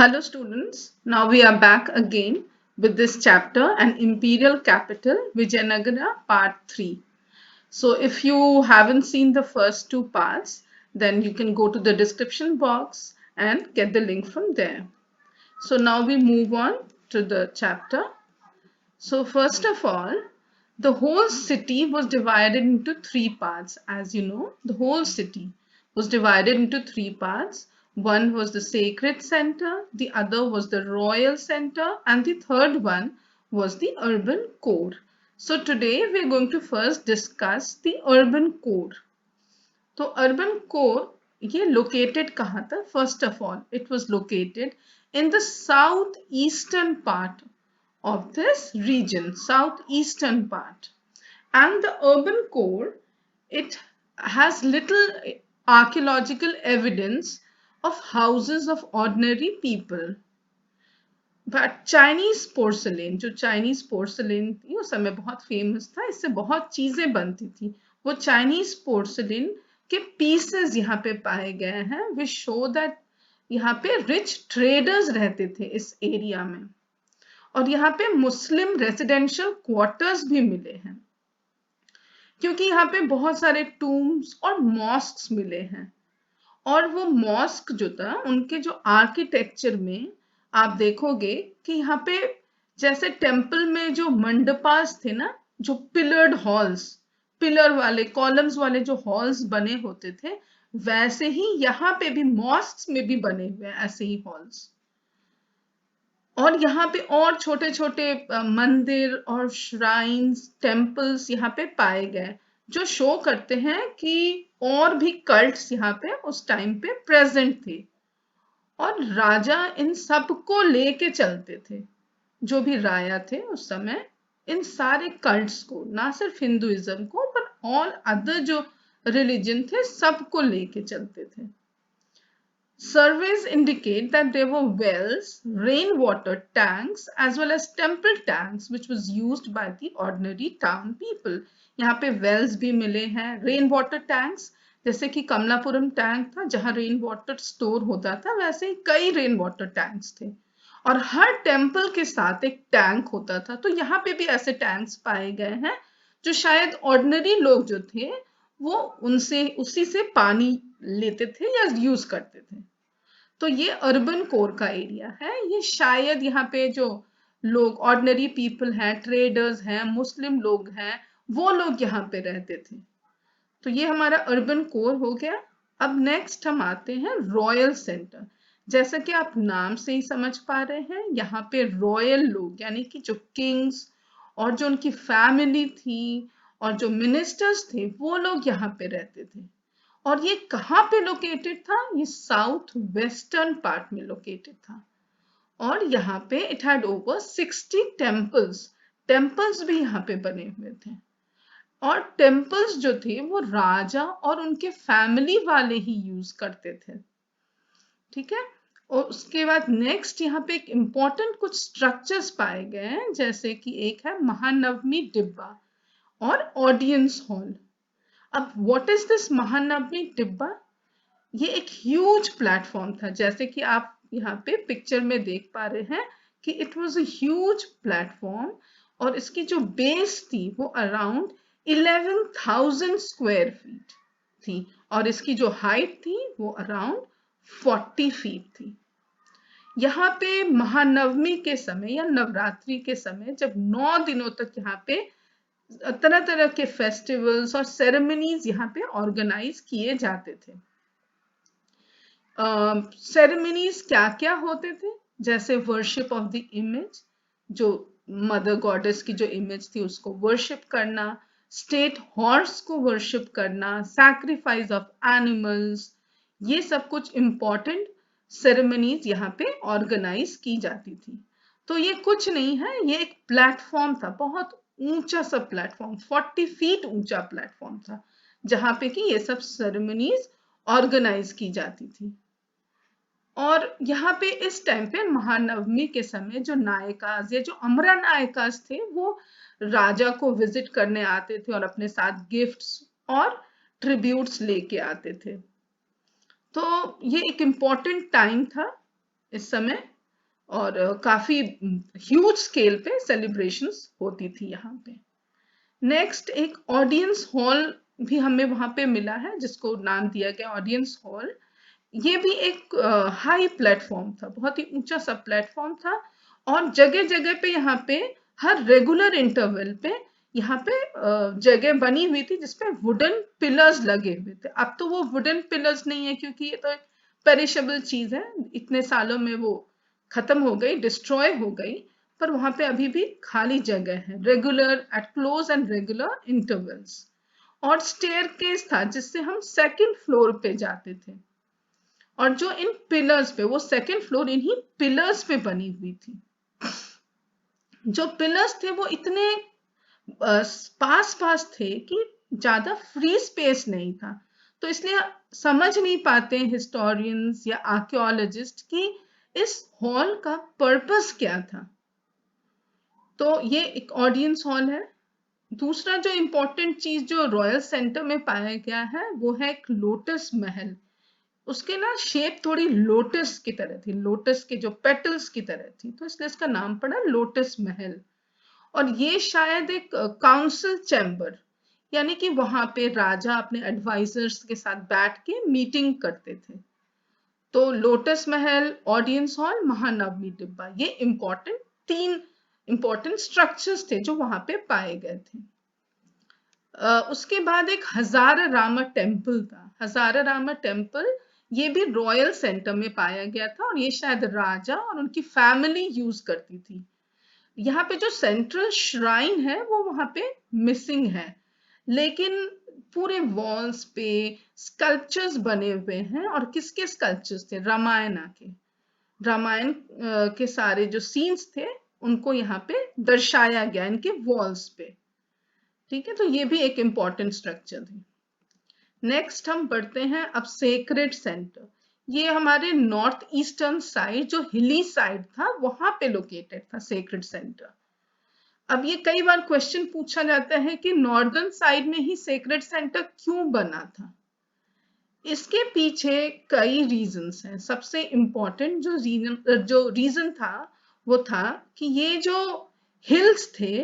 Hello students, now we are back again with this chapter, An Imperial Capital, Vijayanagara Part 3. So if you haven't seen the first two parts, then you can go to the description box and get the link from there. So now we move on to the chapter. So first of all, the whole city was divided into three parts. As you know, the whole city was divided into three parts. One was the sacred center, the other was the royal center, and the third one was the urban core. So today we are going to first discuss the urban core. तो urban core ये located कहाँ था? First of all it was located in the south eastern part of this region, southeastern part. And the urban core, it has little archaeological evidence of houses of ordinary people. But Chinese porcelain, जो Chinese porcelain थी उस समय बहुत famous था, इससे बहुत चीजें बनती थी. वो Chinese porcelain के pieces यहाँ पे पाए गए हैं. We show that यहाँ पे rich traders रहते थे इस एरिया में. और यहाँ पे मुस्लिम रेसिडेंशियल क्वार्टर्स भी मिले हैं, क्योंकि यहाँ पे बहुत सारे टूम्स और मॉस्क्स मिले हैं. और वो मॉस्क जो था, उनके जो आर्किटेक्चर में आप देखोगे कि यहाँ पे जैसे टेम्पल में जो मंडपास थे ना, जो पिलर्ड हॉल्स, पिलर वाले कॉलम्स वाले जो हॉल्स बने होते थे, वैसे ही यहाँ पे भी मॉस्क्स में भी बने हुए हैं ऐसे ही हॉल्स. और यहाँ पे और छोटे छोटे मंदिर और श्राइन्स, टेम्पल्स यहाँ पे पाए गए, जो शो करते हैं कि और भी कल्ट्स यहाँ पे उस टाइम पे प्रेजेंट थे. और राजा इन सबको लेके चलते थे, जो भी राजा थे उस समय, इन सारे कल्ट्स को, ना सिर्फ हिंदुइज्म को पर ऑल अदर जो रिलीजन थे सबको लेके चलते थे. Surveys indicate that there were wells, rainwater tanks, as well as temple tanks, which was used by the ordinary town people. यहाँ पे wells भी मिले हैं, rainwater tanks, जैसे कि कमलापुरम टैंक था जहाँ रेन वाटर स्टोर होता था, वैसे ही कई रेन वाटर टैंक्स थे. और हर टेम्पल के साथ एक टैंक होता था. तो यहाँ पे भी ऐसे टैंक्स पाए गए हैं, जो शायद ऑर्डिनरी लोग जो थे वो उनसे उसी से पानी लेते थे या यूज करते थे. तो ये अर्बन कोर का एरिया है. ये शायद यहाँ पे जो लोग ऑर्डिनरी पीपल हैं, ट्रेडर्स हैं, मुस्लिम लोग हैं, वो लोग यहाँ पे रहते थे. तो ये हमारा अर्बन कोर हो गया. अब नेक्स्ट हम आते हैं रॉयल सेंटर. जैसा कि आप नाम से ही समझ पा रहे हैं, यहाँ पे रॉयल लोग यानी कि जो किंग्स और जो उनकी फैमिली थी और जो मिनिस्टर्स थे, वो लोग यहाँ पे रहते थे. और ये कहाँ पे लोकेटेड था? ये साउथ वेस्टर्न पार्ट में लोकेटेड था. और यहाँ पे it had over 60 temples. Temples भी यहाँ पे बने हुए थे. और टेम्पल्स जो थे वो राजा और उनके फैमिली वाले ही यूज करते थे. ठीक है. और उसके बाद नेक्स्ट यहाँ पे एक इम्पॉर्टेंट कुछ स्ट्रक्चर्स पाए गए हैं, जैसे कि एक है महानवमी डिब्बा और ऑडियंस हॉल. अब व्हाट इज दिस महानवमी डिब्बा? ये एक ह्यूज प्लेटफॉर्म था, जैसे कि आप यहाँ पे पिक्चर में देख पा रहे हैं कि it was a huge platform. और इसकी जो बेस थी वो अराउंड 11,000 स्क्वायर फीट थी, और इसकी जो हाइट थी वो अराउंड 40 फीट थी. यहाँ पे महानवमी के समय या नवरात्रि के समय जब 9 दिनों तक यहाँ पे तरह तरह के फेस्टिवल्स और सेरेमनीज यहाँ पे ऑर्गेनाइज किए जाते थे. सेरेमनीज क्या क्या होते थे? जैसे वर्शिप ऑफ द इमेज, जो मदर गॉडेस की जो इमेज थी उसको वर्शिप करना, स्टेट हॉर्स को वर्शिप करना, सैक्रिफाइस ऑफ एनिमल्स, ये सब कुछ इंपॉर्टेंट सेरेमनीज यहाँ पे ऑर्गेनाइज की जाती थी. तो ये कुछ नहीं है, ये एक प्लेटफॉर्म था, बहुत ऊंचा सा प्लेटफॉर्म, 40 फीट ऊंचा प्लेटफॉर्म था, जहां पे कि ये सब सेरेमनीज ऑर्गेनाइज की जाती थी. और यहाँ पे इस टाइम पे महानवमी के समय जो नायकास या जो अमरा नायकास थे वो राजा को विजिट करने आते थे और अपने साथ गिफ्ट्स और ट्रिब्यूट्स लेके आते थे. तो ये एक इम्पॉर्टेंट टाइम था इस समय और काफी ह्यूज स्केल पे सेलिब्रेशंस होती थी यहाँ पे। नेक्स्ट एक ऑडियंस हॉल भी हमें वहां पे मिला है, जिसको नाम दिया गया ऑडियंस हॉल। ये भी एक हाई प्लेटफॉर्म था, बहुत ही ऊंचा सा प्लेटफॉर्म था, और जगह जगह पे यहाँ पे हर रेगुलर इंटरवल पे यहाँ पे जगह बनी हुई थी जिसपे वुडन पिलर्स लगे हुए थे। अब तो वो वुडन पिलर्स नहीं है, क्योंकि ये तो एक पेरिशेबल चीज है, इतने सालों में वो खत्म हो गई, डिस्ट्रॉय हो गई। पर वहां पे अभी भी खाली जगह है, regular at close and regular intervals. और स्टेयरकेस था जिससे हम सेकंड फ्लोर पे जाते थे, और जो इन पिलर्स पे, वो सेकंड फ्लोर इन्हीं पिलर्स पे बनी हुई थी। जो पिलर्स थे वो इतने पास पास थे कि ज्यादा फ्री स्पेस नहीं था, तो इसलिए समझ नहीं पाते हिस्टोरियंस या आर्कियोलॉजिस्ट कि इस हॉल का पर्पस क्या था। तो ये एक ऑडियंस हॉल है। दूसरा जो इम्पोर्टेंट चीज जो रॉयल सेंटर में पाया गया है वो है एक लोटस महल। उसके ना शेप थोड़ी लोटस की तरह थी, लोटस के जो पेटल्स की तरह थी, तो इसलिए इसका नाम पड़ा लोटस महल। और ये शायद एक काउंसिल चैम्बर, यानी कि वहां पे राजा अपने एडवाइजर्स के साथ बैठ के मीटिंग करते थे। तो लोटस महल, ऑडियंस हॉल, महानवमी डिब्बा, ये इंपॉर्टेंट तीन इंपॉर्टेंट स्ट्रक्चर्स थे जो वहां पे पाए गए थे। उसके बाद एक हजारा रामा टेम्पल था। हजारा रामा टेम्पल ये भी रॉयल सेंटर में पाया गया था, और ये शायद राजा और उनकी फैमिली यूज करती थी। यहाँ पे जो सेंट्रल श्राइन है वो वहां पे मिसिंग है, लेकिन पूरे वॉल्स पे स्कल्पचर्स बने हुए हैं। और किसके स्कल्पचर्स थे? रामायण के। रामायण के सारे जो सीन्स थे उनको यहाँ पे दर्शाया गया इनके वॉल्स पे। ठीक है, तो ये भी एक इंपॉर्टेंट स्ट्रक्चर थी। नेक्स्ट हम बढ़ते हैं अब सेक्रेड सेंटर। ये हमारे नॉर्थ ईस्टर्न साइड, जो हिली साइड था, वहां पे लोकेटेड था सेक्रेड सेंटर। अब ये कई बार क्वेश्चन पूछा जाता है कि नॉर्दर्न साइड में ही सेक्रेड सेंटर क्यों बना था। इसके पीछे कई रीजंस हैं। सबसे इंपॉर्टेंट जो रीजन था वो था कि ये जो हिल्स थे,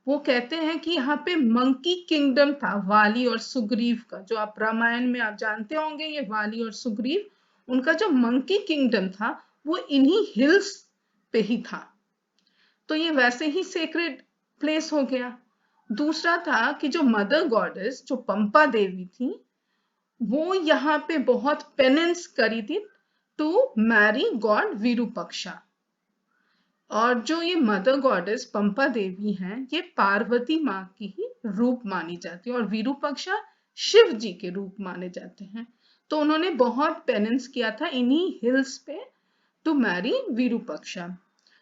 वो कहते हैं कि यहाँ पे मंकी किंगडम था, वाली और सुग्रीव का। जो आप रामायण में आप जानते होंगे, ये वाली और सुग्रीव, उनका जो मंकी किंगडम था वो इन्हीं हिल्स पे ही था। तो ये वैसे ही सेक्रेड प्लेस हो गया। दूसरा था कि जो मदर गॉडेस, जो पंपा देवी थी, वो यहाँ पे बहुत पेनेंस करी थी टू मैरी गॉड विरूपक्षा। और जो ये मदर गॉडेस पंपा देवी हैं, ये पार्वती माँ की ही रूप मानी जाती है, और विरूपक्षा शिव जी के रूप माने जाते हैं। तो उन्होंने बहुत पेनेंस किया था इन्हीं हिल्स पे टू मैरी विरूपक्षा।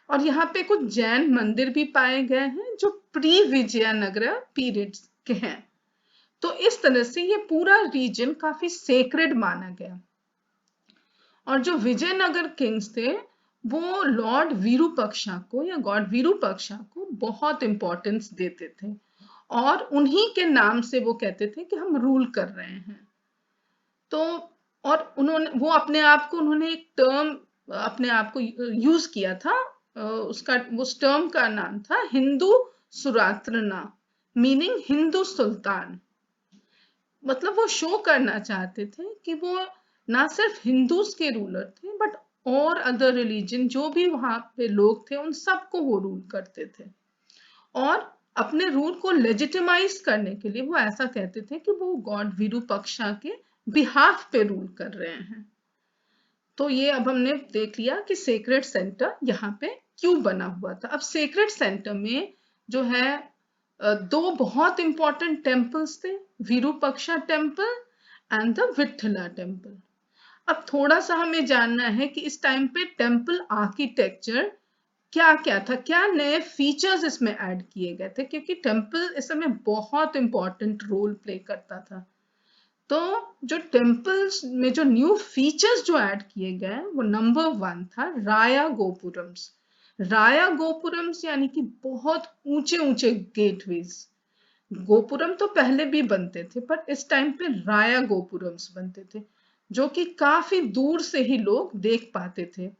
और यहाँ पे कुछ जैन मंदिर भी पाए गए हैं जो प्री विजयनगर पीरियड के हैं। तो इस तरह से ये पूरा रीजन काफी सेक्रेड माना गया। और जो विजयनगर किंग्स थे वो लॉर्ड विरूपक्षा को या गॉड विरूपक्षा को बहुत इंपॉर्टेंस देते थे, और उन्हीं के नाम से वो कहते थे कि हम रूल कर रहे हैं। तो और उन्होंने वो अपने आप को, उन्होंने एक टर्म अपने आप को यूज किया था, उसका उस टर्म का नाम था हिंदू सुरात्रना, मीनिंग हिंदू सुल्तान। मतलब वो शो करना चाहते थे कि वो ना सिर्फ हिंदूज के रूलर थे, बट और अदर रिलीजन जो भी वहां पे लोग थे उन सबको वो रूल करते थे। और अपने रूल को लेजिटिमाइज करने के लिए वो ऐसा कहते थे कि वो गॉड विरूपक्षा के बिहाफ पे रूल कर रहे हैं। तो ये अब हमने देख लिया कि सेक्रेड सेंटर यहाँ पे क्यों बना हुआ था। अब सेक्रेड सेंटर में जो है दो बहुत इंपॉर्टेंट टेम्पल्स थे, Virupaksha temple and the Vitthala temple. अब थोड़ा सा हमें जानना है कि इस टाइम पे टेम्पल आर्किटेक्चर क्या क्या था, क्या नए फीचर्स इसमें ऐड किए गए थे, क्योंकि टेम्पल इस समय बहुत इंपॉर्टेंट रोल प्ले करता था। तो जो टेम्पल्स में जो न्यू फीचर्स जो ऐड किए गए वो नंबर 1 था राया गोपुरम्स। राया गोपुरम्स यानी कि बहुत ऊंचे ऊंचे गेटवेज। गोपुरम तो पहले भी बनते थे, पर इस टाइम पे राया गोपुरम्स बनते थे, जो कि काफी दूर से ही लोग देख पाते थे।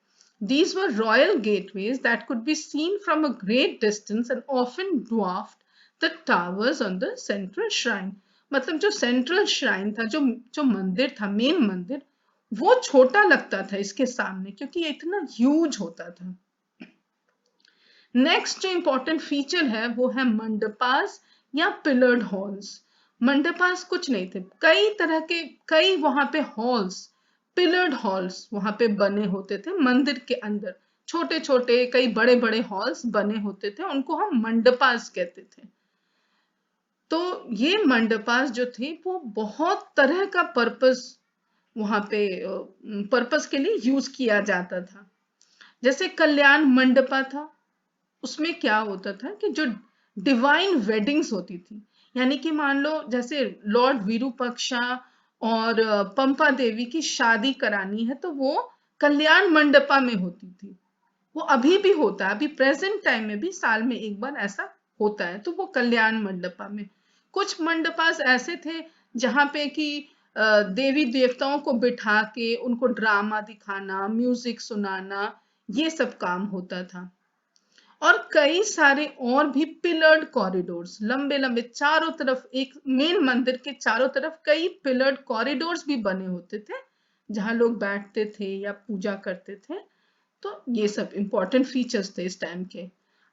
These were royal gateways that could be seen from a great distance and often dwarfed the towers on the central shrine. मतलब जो central shrine था, जो मंदिर था, मेन मंदिर, वो छोटा लगता था इसके सामने क्योंकि ये इतना huge होता था. नेक्स्ट जो इंपॉर्टेंट फीचर है वो है मंडपास या पिलर्ड हॉल्स. मंडपास कुछ नहीं थे, कई तरह के कई वहां पे हॉल्स, पिलर्ड हॉल्स वहां पे बने होते थे मंदिर के अंदर. छोटे छोटे कई बड़े बड़े हॉल्स बने होते थे, उनको हम मंडपास कहते थे. तो ये मंडपास जो थे वो बहुत तरह का पर्पस वहां पे पर्पस के लिए यूज किया जाता था. जैसे कल्याण मंडपा था, उसमें क्या होता था कि जो डिवाइन वेडिंग्स होती थी, यानी कि मान लो जैसे लॉर्ड विरूपाक्षा और पंपा देवी की शादी करानी है तो वो कल्याण मंडपा में होती थी. वो अभी भी होता है, अभी प्रेजेंट टाइम में भी साल में एक बार ऐसा होता है, तो वो कल्याण मंडपा में. कुछ मंडपास ऐसे थे जहां पे कि देवी देवताओं को बिठा के उनको ड्रामा दिखाना, म्यूजिक सुनाना, ये सब काम होता था. और कई सारे और भी पिलर्ड कॉरिडोर्स, लंबे लंबे चारों तरफ, एक मेन मंदिर के चारों तरफ कई पिलर्ड कॉरिडोर्स भी बने होते थे जहां लोग बैठते थे या पूजा करते थे. तो ये सब इंपॉर्टेंट फीचर्स थे इस टाइम के.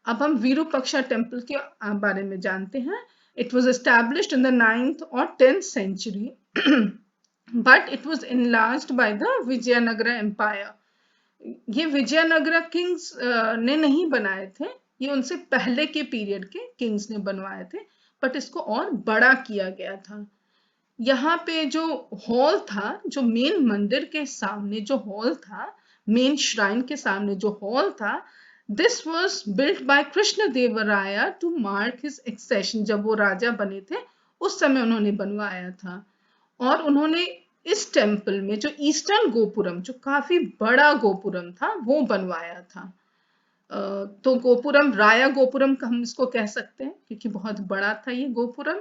अब हम विरूपाक्षा टेम्पल के बारे में जानते हैं. It was established in the 9th और 10th century but it was enlarged by the Vijayanagara Empire. ये विजयनगरा किंग्स ने नहीं बनाए थे, ये उनसे पहले के पीरियड के किंग्स ने बनवाए थे, बट इसको और बड़ा किया गया था. यहाँ पे जो हॉल था, जो मेन मंदिर के सामने जो हॉल था, मेन श्राइन के सामने जो हॉल था, this was built by Krishna देवराया टू मार्क हिज एक्सेशन. जब वो राजा बने थे उस समय उन्होंने बनवाया था. और उन्होंने इस टेम्पल में जो ईस्टर्न गोपुरम, जो काफी बड़ा गोपुरम था, वो बनवाया था. तो गोपुरम, राया गोपुरम का हम इसको कह सकते हैं क्योंकि बहुत बड़ा था ये गोपुरम.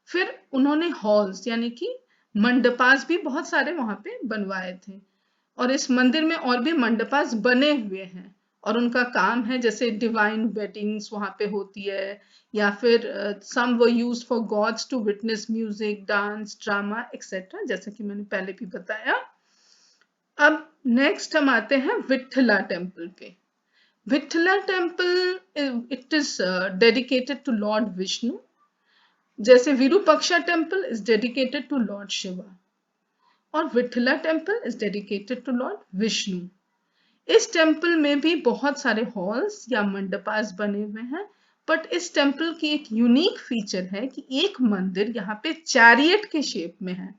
फिर उन्होंने हॉल्स यानी कि मंडपास भी बहुत सारे वहां पे बनवाए थे. और इस मंदिर में और भी मंडपास बने हुए हैं और उनका काम है जैसे डिवाइन वेडिंग्स वहां पे होती है, या फिर some were used for gods to witness music, dance, drama etcetera, जैसे कि मैंने पहले भी बताया. अब नेक्स्ट हम आते हैं विठला टेम्पल पे. Vitthala temple it is dedicated to lord Vishnu, जैसे Virupaksha temple is dedicated to lord Shiva और Vitthala temple is dedicated to lord Vishnu. इस टेम्पल में भी बहुत सारे हॉल्स या मंडपास बने हुए हैं, बट इस टेम्पल की एक यूनिक फीचर है कि एक मंदिर यहाँ पे चैरियट के शेप में है,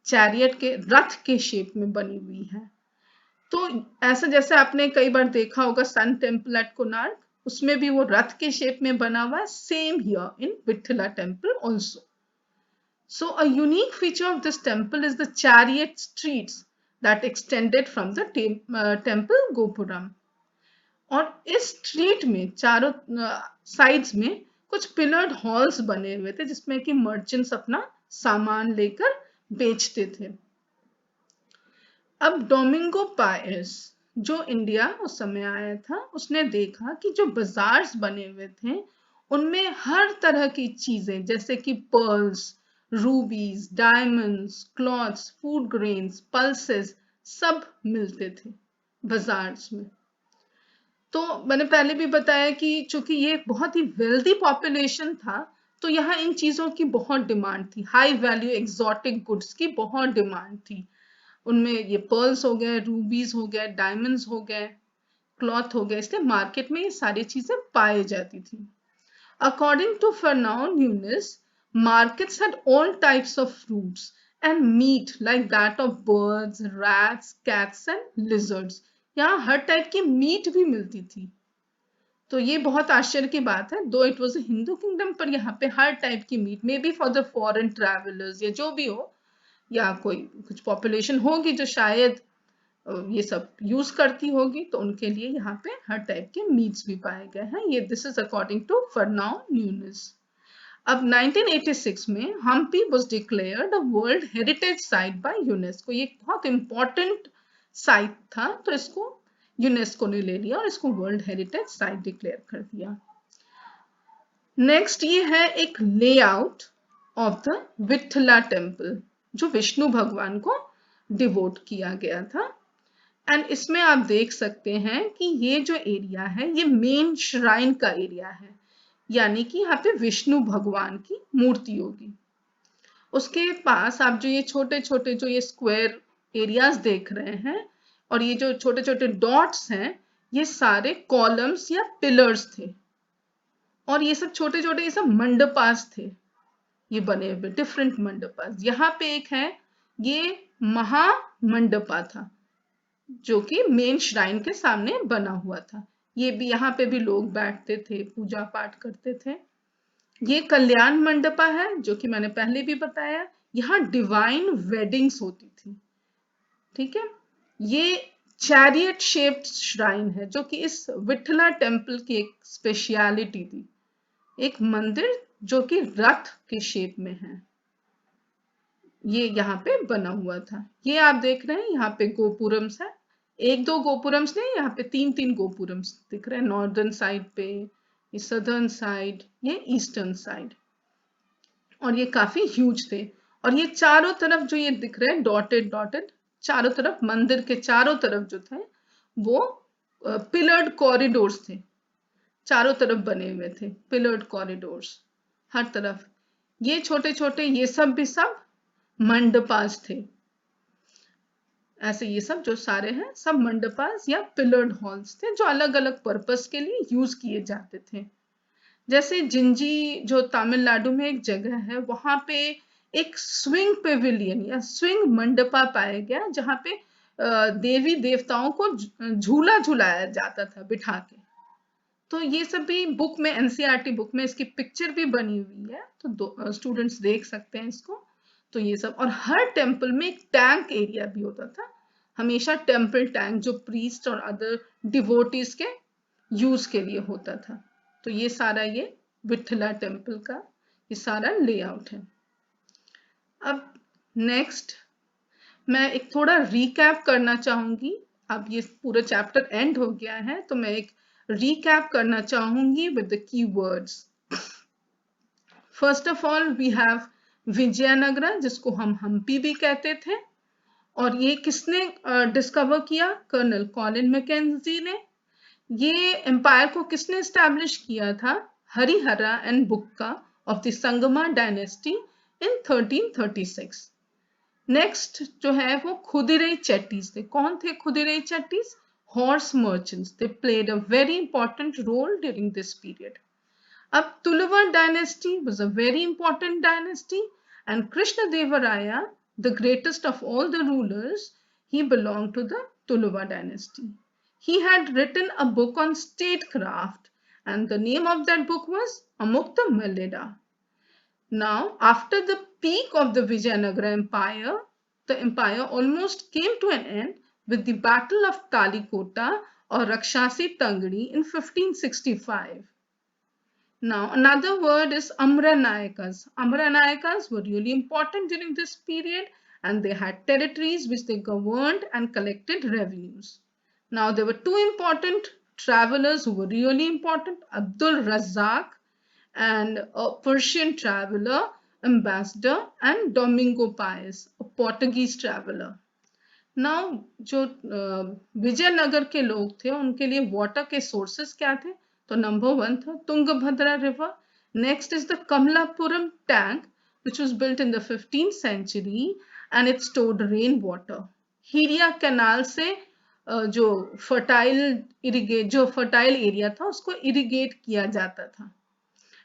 चैरियट के रथ के शेप में बनी हुई है. तो ऐसा जैसे आपने कई बार देखा होगा सन टेम्पल एट कोणार्क, उसमें भी वो रथ के शेप में बना हुआ है. Same here in Vitthala temple also. So a unique feature of this temple is the chariot streets that extended from the temple Gopuram. और इस स्ट्रीट में चारों साइड्स में कुछ पिलर्ड हॉल्स बने हुए थे जिसमें कि मर्चेंट्स अपना सामान लेकर बेचते थे. अब डोमिंगो पायस जो इंडिया उस समय आया था, उसने देखा कि जो बाजार्स बने हुए थे उनमें हर तरह की चीजें जैसे कि pearls, रूबीज, diamonds, clothes, food grains, pulses सब मिलते थे बाजार्स में. तो मैंने पहले भी बताया कि चूंकि ये बहुत ही वेल्दी पॉपुलेशन था तो यहाँ इन चीजों की बहुत डिमांड थी. हाई वैल्यू एक्सोटिक गुड्स की बहुत डिमांड थी. उनमें ये पर्ल्स हो गए, रूबीज हो गए, डायमंड्स हो गए, क्लॉथ हो गए, इसलिए मार्केट में ये सारी चीजें पाई जाती थी. According to Fernand Nunes, markets had all types of fruits and meat like that of birds, rats, cats and lizards. यहाँ हर टाइप की मीट भी मिलती थी. तो ये बहुत आश्चर्य की बात है. Though it was a Hindu kingdom, पर यहाँ पे हर टाइप की meat, may be for the foreign travellers या जो भी हो, या कोई कुछ पॉपुलेशन होगी जो शायद ये सब यूज करती होगी, तो उनके लिए यहाँ पे हर टाइप के मीट्स भी पाए गए हैं. ये this is according to Fernand Nunes. अब 1986 में Hampi was declared a world heritage site by UNESCO. ये बहुत इंपॉर्टेंट साइट था, तो इसको यूनेस्को ने ले लिया और इसको वर्ल्ड हेरिटेज साइट डिक्लेयर कर दिया। नेक्स्ट ये है एक layout of the Vitthala temple, जो विष्णु भगवान को डिवोट किया गया था। एंड इसमें आप देख सकते हैं कि ये जो एरिया है ये मेन श्राइन का एरिया है, यानी कि यहाँ पे विष्णु भगवान की मूर्ति होगी। उसके पास आप जो ये छोटे छोटे जो ये स्क्वायर एरियाज देख रहे हैं और ये जो छोटे छोटे डॉट्स हैं, ये सारे कॉलम्स या पिलर्स थे, और ये सब छोटे छोटे ये सब मंडपास थे, ये बने हुए डिफरेंट मंडपास। यहाँ पे एक है, ये महामंडपा था जो कि मेन श्राइन के सामने बना हुआ था। ये भी, यहाँ पे भी लोग बैठते थे, पूजा पाठ करते थे। ये कल्याण मंडपा है जो कि मैंने पहले भी बताया, यहाँ डिवाइन वेडिंग्स होती थी। ठीक है, ये चैरियट शेप्ड श्राइन है जो कि इस विठला टेम्पल की एक स्पेशलिटी थी, एक मंदिर जो कि रथ के शेप में है, ये यहाँ पे बना हुआ था। ये आप देख रहे हैं यहाँ पे गोपुरम्स है, एक दो गोपुरम्स नहीं, यहाँ पे तीन तीन गोपुरम्स दिख रहे हैं, नॉर्दर्न साइड पे, ये सदर्न साइड, ये ईस्टर्न साइड, और ये काफी ह्यूज थे। और ये चारों तरफ जो ये दिख रहे हैं डॉटेड डॉटेड, चारों तरफ मंदिर के चारों तरफ जो थे वो पिलर्ड कॉरिडोर्स थे, चारों तरफ बने हुए थे पिलर्ड कॉरिडोर्स हर तरफ। ये छोटे छोटे ये सब भी सब मंडपास थे, ऐसे ये सब जो सारे हैं सब मंडपास या पिलर्ड हॉल्स थे जो अलग अलग पर्पस के लिए यूज किए जाते थे। जैसे जिंजी जो तमिलनाडु में एक जगह है, वहां पे एक स्विंग पेविलियन या स्विंग मंडपा पाया गया जहां पे देवी देवताओं को झूला झुलाया जाता था बिठा के। तो ये सब भी बुक में, एनसीईआरटी बुक में इसकी पिक्चर भी बनी हुई है, तो स्टूडेंट्स देख सकते हैं इसको। तो ये सब, और हर टेम्पल में एक टैंक एरिया भी होता था, हमेशा टेम्पल टैंक जो प्रीस्ट और अदर डिवोटीज के यूज के लिए होता था। तो ये सारा ये विठला टेम्पल का ये सारा लेआउट है। अब नेक्स्ट मैं एक थोड़ा रिकैप करना चाहूंगी, अब ये पूरा चैप्टर एंड हो गया है तो मैं एक रिकैप करना चाहूंगी with the keywords. First of all we have Vijayanagara, जिसको हम हम्पी भी कहते थे, और ये किसने डिस्कवर किया? कर्नल कॉलिन मैकेंजी ने। ये एम्पायर को किसने एस्टैब्लिश किया था? Harihara and Bukka of the Sangama dynasty in 1336। Next जो है वो खुदिरई चेट्टीज थे। कौन थे Kudirai Chettis? Horse merchants. They played a very important role during this period. अब Tuluvar dynasty was a very important dynasty, and Krishnadevaraya, the greatest of all the rulers, he belonged to the Tuluvar dynasty. He had written a book on statecraft, and the name of that book was Amukta Mallida. Now, after the peak of the Vijayanagara Empire, the empire almost came to an end with the Battle of Talikota or Rakshasi Tangdi in 1565. Now, another word is Amranayakas. Amranayakas were really important during this period, and they had territories which they governed and collected revenues. Now, there were two important travelers who were really important, Abdul Razak and a Persian traveler, ambassador, and Domingo Paez, a Portuguese traveler. Now, जो विजयनगर के लोग थे उनके लिए water के sources क्या थे? तो नंबर 1 था Tungabhadra River. Next is the Kamalapuram tank, which was built in the 15th century and it stored rainwater. Hiria Canal से जो फर्टाइल एरिया था उसको इरिगेट किया जाता था,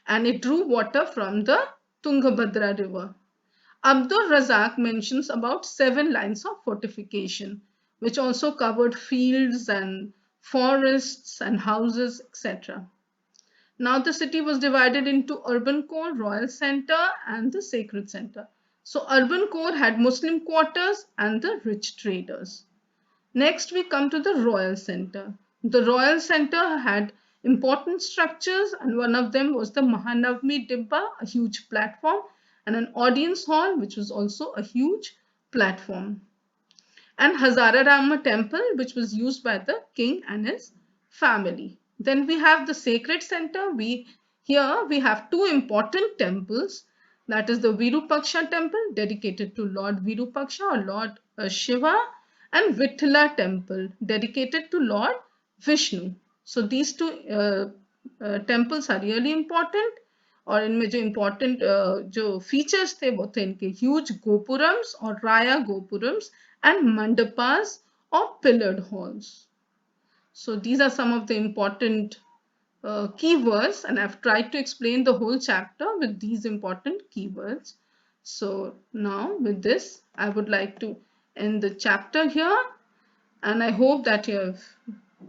and it drew water from the Tungabhadra River. Abdul Razak mentions about 7 lines of fortification, which also covered fields and forests and houses, etc. Now the city was divided into urban core, royal center, and the sacred center. So urban core had Muslim quarters and the rich traders. Next we come to the royal center. The royal center had important structures, and one of them was the Mahanavmi Dibba, a huge platform, and an audience hall which was also a huge platform. and Hazararama temple, which was used by the king and his family. Then we have the sacred center. Here we have two important temples. That is the Virupaksha temple dedicated to Lord Virupaksha or Lord Shiva, and Vithala temple dedicated to Lord Vishnu. So these two temples are really important. और इनमें जो important जो features थे वो थे इनके huge gopurams और राया gopurams and mandapas or pillared halls. So these are some of the important keywords, and I've tried to explain the whole chapter with these important keywords. So now with this, I would like to end the chapter here, and I hope that you have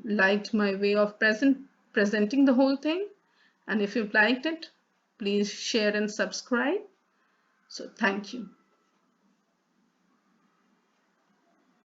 liked my way of presenting the whole thing. And if you've liked it, please share and subscribe. So thank you.